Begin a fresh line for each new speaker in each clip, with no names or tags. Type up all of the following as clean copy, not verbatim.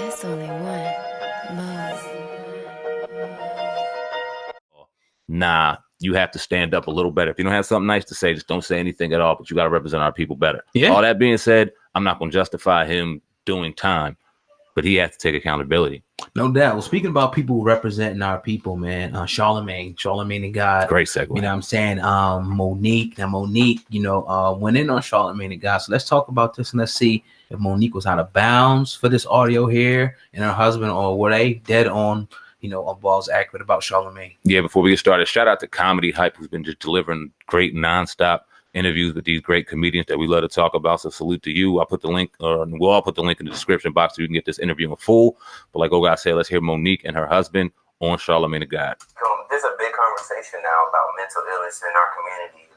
It's only one. Mo.
Nah, you have to stand up a little better. If you don't have something nice to say, just don't say anything at all, but you got to represent our people better.
Yeah.
All that being said, I'm not going to justify him doing time, but he has to take accountability.
No doubt. Well, speaking about people representing our people, man, Charlamagne the God.
Great segue.
You know what I'm saying? Monique. Now, Monique, went in on Charlamagne the God. So let's talk about this and let's see if Monique was out of bounds for this audio here and her husband, or were they dead on, on balls accurate about Charlamagne?
Yeah, before we get started, shout out to Comedy Hype, who's been just delivering great nonstop interviews with these great comedians that we love to talk about. So salute to you. I'll put the link, we'll all put the link in the description box so you can get this interview in full. But like Oga said, let's hear Monique and her husband on Charlamagne the God.
There's a big conversation now about mental illness in our community.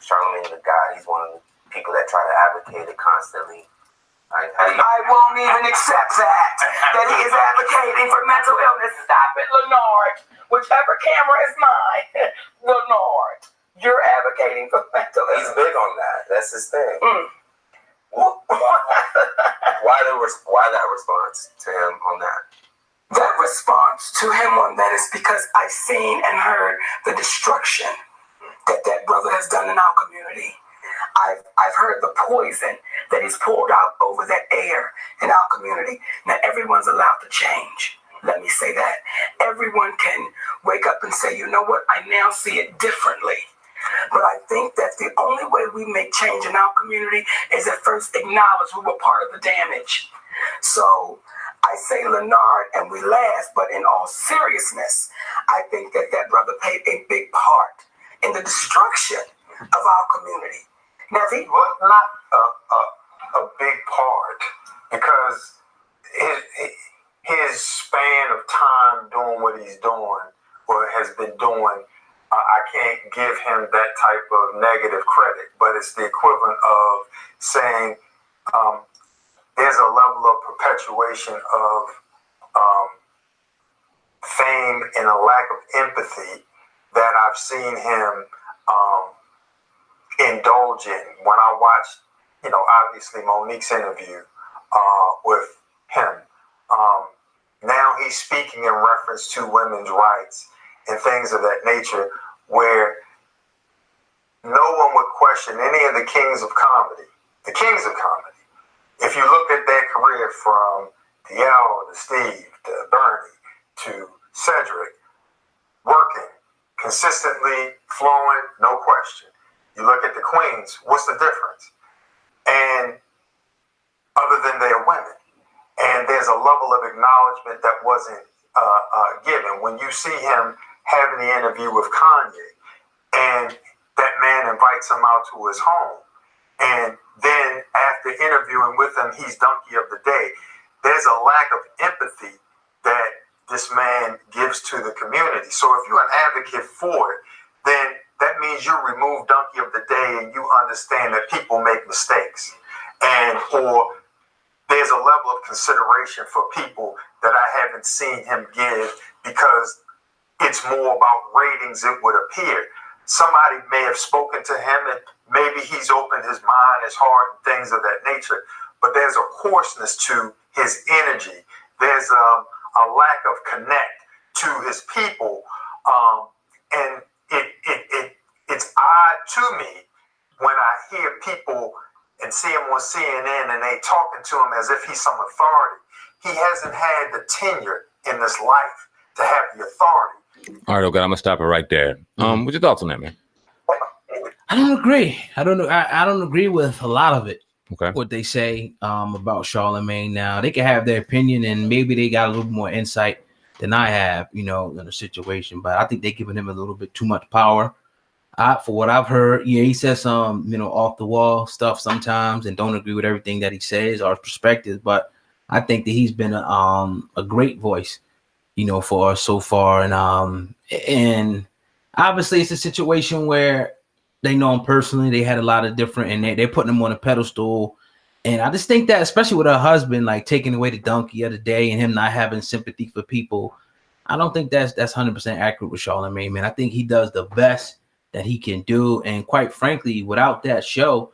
Charlamagne the God, he's one of the people that try to advocate it constantly. I won't even accept that he is advocating for mental illness. Stop it, Leonard. Whichever camera is mine, Leonard. You're advocating for mental illness. He's big on that. That's his thing. Why that response to him on that? That response to him on that is because I've seen and heard the destruction that brother has done in our community. I've heard the poison that he's poured out over that air in our community. Now, everyone's allowed to change. Let me say that. Everyone can wake up and say, you know what, I now see it differently. But I think that the only way we make change in our community is at first acknowledge we were part of the damage. So I say Leonard and we laugh, but in all seriousness, I think that brother played a big part in the destruction of our community. Now, he was not a big part because his span of time doing what he's doing or has been doing, I can't give him that type of negative credit, but it's the equivalent of saying there's a level of perpetuation of fame and a lack of empathy that I've seen him indulge in. When I watched, obviously Monique's interview with him, now he's speaking in reference to women's rights and things of that nature, where no one would question any of the kings of comedy. The kings of comedy, if you look at their career from DL to Steve to Bernie to Cedric, working consistently, flowing, no question. You look at the queens, what's the difference? And other than they're women, and there's a level of acknowledgement that wasn't given. When you see him having the interview with Kanye, and that man invites him out to his home, and then after interviewing with him, he's donkey of the day. There's a lack of empathy that this man gives to the community. So if you're an advocate for it, then that means you remove donkey of the day and you understand that people make mistakes, or there's a level of consideration for people that I haven't seen him give, because it's more about ratings, it would appear. Somebody may have spoken to him and maybe he's opened his mind, his heart, and things of that nature, but there's a coarseness to his energy. There's a lack of connect to his people, and it's odd to me when I hear people and see him on CNN and they talking to him as if he's some authority. He hasn't had the tenure in this life to have the authority.
All right, okay, I'm gonna stop it right there. What's your thoughts on that, man?
I don't agree. I don't agree with a lot of it.
Okay.
What they say about Charlamagne. Now they can have their opinion and maybe they got a little more insight than I have, in the situation. But I think they're giving him a little bit too much power. For what I've heard, he says some, off the wall stuff sometimes and don't agree with everything that he says or his perspective. But I think that he's been a great voice, for us so far. And obviously it's a situation where they know him personally. They had a lot of different, and they're putting him on a pedestal. And I just think that, especially with her husband, like taking away the donkey of the day and him not having sympathy for people, I don't think that's 100% accurate with Charlamagne, man. I think he does the best that he can do. And quite frankly, without that show,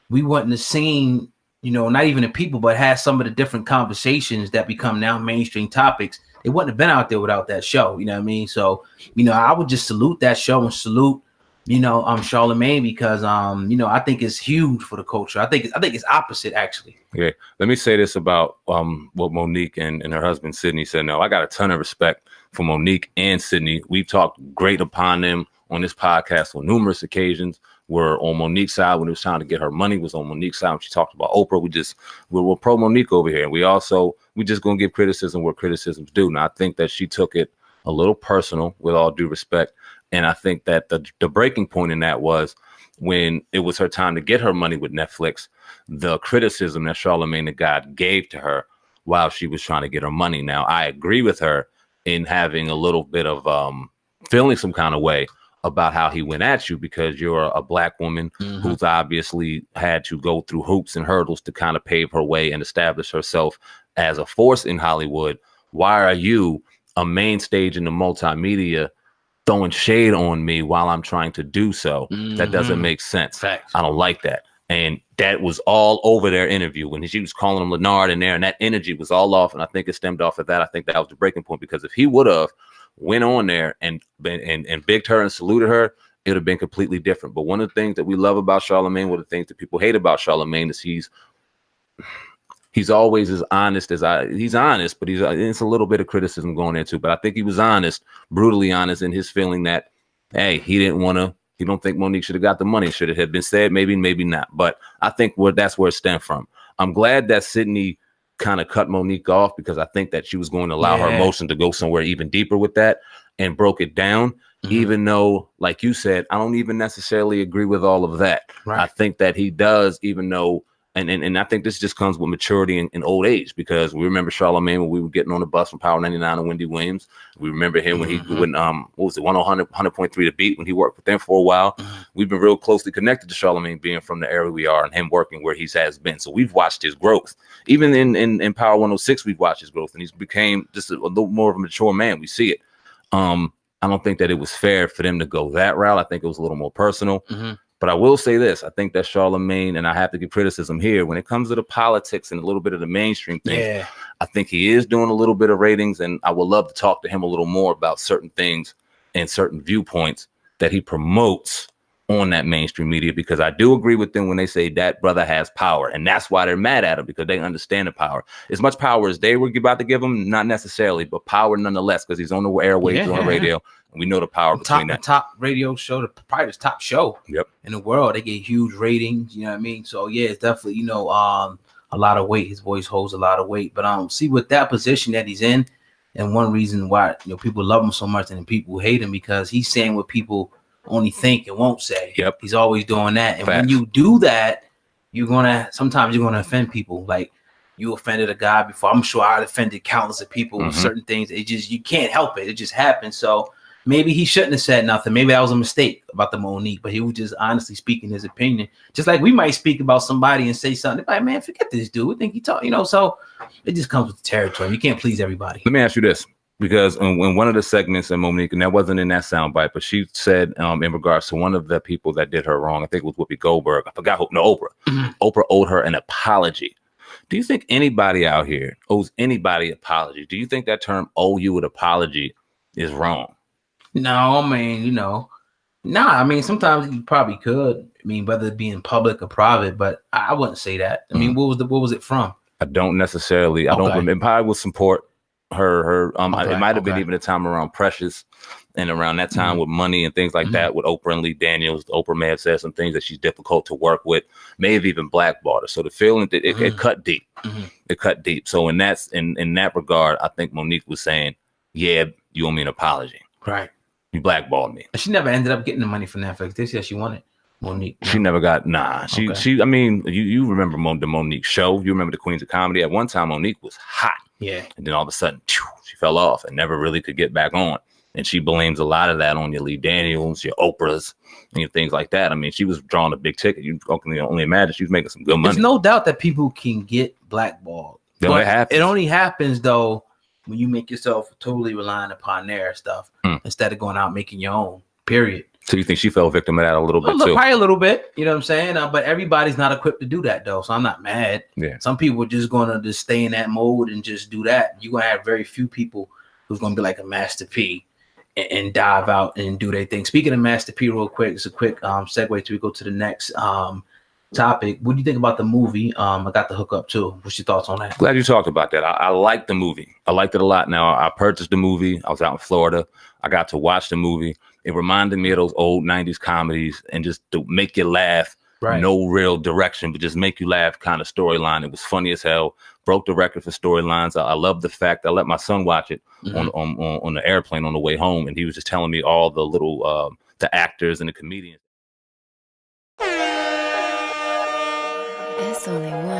we wouldn't have seen you know, not even the people, but has some of the different conversations that become now mainstream topics. It wouldn't have been out there without that show. You know what I mean? So, you know, I would just salute that show and salute, you know, Charlamagne, because you know, I think it's huge for the culture. I think it's opposite, actually.
Okay. Let me say this about what Monique and her husband Sydney said. No, I got a ton of respect for Monique and Sydney. We've talked great upon them on this podcast on numerous occasions. We're on Monique's side when it was trying to get her money, was on Monique's side when she talked about Oprah. We're pro Monique over here. And we just gonna give criticism where criticism's due. Now I think that she took it a little personal, with all due respect. And I think that the breaking point in that was when it was her time to get her money with Netflix, the criticism that Charlamagne the God gave to her while she was trying to get her money. Now, I agree with her in having a little bit of feeling some kind of way about how he went at you, because you're a Black woman who's obviously had to go through hoops and hurdles to kind of pave her way and establish herself as a force in Hollywood. Why are you, a main stage in the multimedia, throwing shade on me while I'm trying to do so? That doesn't make sense.
Facts.
I don't like that. And that was all over their interview when she was calling him Leonard in there, and that energy was all off. And I think it stemmed off of that. I think that was the breaking point, because if he would have went on there and bigged her and saluted her, it would have been completely different. But one of the things that we love about Charlamagne, one of the things that people hate about Charlamagne, is he's always as honest as he's honest, but it's a little bit of criticism going there too. But I think he was honest, brutally honest, in his feeling that, hey, he don't think Monique should have got the money. Should it have been said? Maybe, maybe not. But I think that's where it stemmed from. I'm glad that Sydney kind of cut Monique off, because I think that she was going to allow her emotion to go somewhere even deeper with that, and broke it down. Even though, like you said, I don't even necessarily agree with all of that. Right. I think that he does, even though, and I think this just comes with maturity and old age, because we remember Charlamagne when we were getting on the bus from Power 99 and Wendy Williams. We remember him when he went, what was it, 100.3 The Beat, when he worked with them for a while. We've been real closely connected to Charlamagne, being from the area we are, and him working where he has been. So we've watched his growth. Even in Power 106, we've watched his growth, and he's became just a little more of a mature man. We see it. I don't think that it was fair for them to go that route. I think it was a little more personal. But I will say this. I think that Charlamagne, and I have to give criticism here, when it comes to the politics and a little bit of the mainstream things, I think he is doing a little bit of ratings, and I would love to talk to him a little more about certain things and certain viewpoints that he promotes on that mainstream media, because I do agree with them when they say that brother has power, and that's why they're mad at him, because they understand the power. As much power as they were about to give him, not necessarily, but power nonetheless, because he's on the airwaves, on the radio, and we know the power between that.
Top radio show, probably the top show in the world. They get huge ratings, you know what I mean? So yeah, it's definitely, you know, a lot of weight. His voice holds a lot of weight. But see, with that position that he's in, and one reason why, you know, people love him so much and people hate him, because he's saying what people only think and won't say. He's always doing that. And when you do that, sometimes you're gonna offend people. Like, you offended a guy before. I'm sure I offended countless of people with certain things. You can't help it. It just happens. So maybe he shouldn't have said nothing. Maybe that was a mistake about the Monique, but he was just honestly speaking his opinion. Just like we might speak about somebody and say something like, man, forget this dude. We think he talk, you know, so it just comes with the territory. You can't please everybody.
Let me ask you this. Because in one of the segments in Monique, and that wasn't in that soundbite, but she said in regards to one of the people that did her wrong, I think it was Whoopi Goldberg. I forgot who. No, Oprah. Oprah owed her an apology. Do you think anybody out here owes anybody an apology? Do you think that term "owe you an apology" is wrong?
No, I mean, you know, I mean, sometimes you probably could. I mean, whether it be in public or private, but I wouldn't say that. I mean, what was it from?
I don't necessarily. I don't remember. It probably was support. It might have been even a time around Precious, and around that time with Money and things like that with Oprah and Lee Daniels. Oprah may have said some things that she's difficult to work with, may have even blackballed her. So the feeling that it cut deep. It cut deep. So in that regard, I think Monique was saying, yeah, you owe me an apology.
Right.
You blackballed me.
She never ended up getting the money from Netflix. They said she wanted Monique.
She never got, she I mean, you remember the Monique show. You remember the Queens of Comedy. At one time, Monique was hot.
Yeah.
And then all of a sudden, she fell off and never really could get back on. And she blames a lot of that on your Lee Daniels, your Oprahs, and things like that. I mean, she was drawing a big ticket. You can only imagine she was making some good money.
There's no doubt that people can get blackballed. It only happens, though, when you make yourself totally reliant upon their stuff instead of going out making your own, period.
So you think she fell victim of that a little bit
Look,
too?
probably a little bit, you know what I'm saying? But everybody's not equipped to do that though, so I'm not mad.
Yeah.
Some people are just gonna just stay in that mode and just do that. You're gonna have very few people who's gonna be like a Master P and dive out and do their thing. Speaking of Master P, real quick, it's a quick segue to go to the next topic. What do you think about the movie? I got the hook up too. What's your thoughts on that?
Glad you talked about that. I like the movie. I liked it a lot. Now, I purchased the movie. I was out in Florida. I got to watch the movie. It reminded me of those old 90s comedies and just to make you laugh. Right. No real direction, but just make you laugh kind of storyline. It was funny as hell. Broke the record for storylines. I love the fact I let my son watch it on the airplane on the way home, and he was just telling me all the little the actors and the comedians.
It's only one.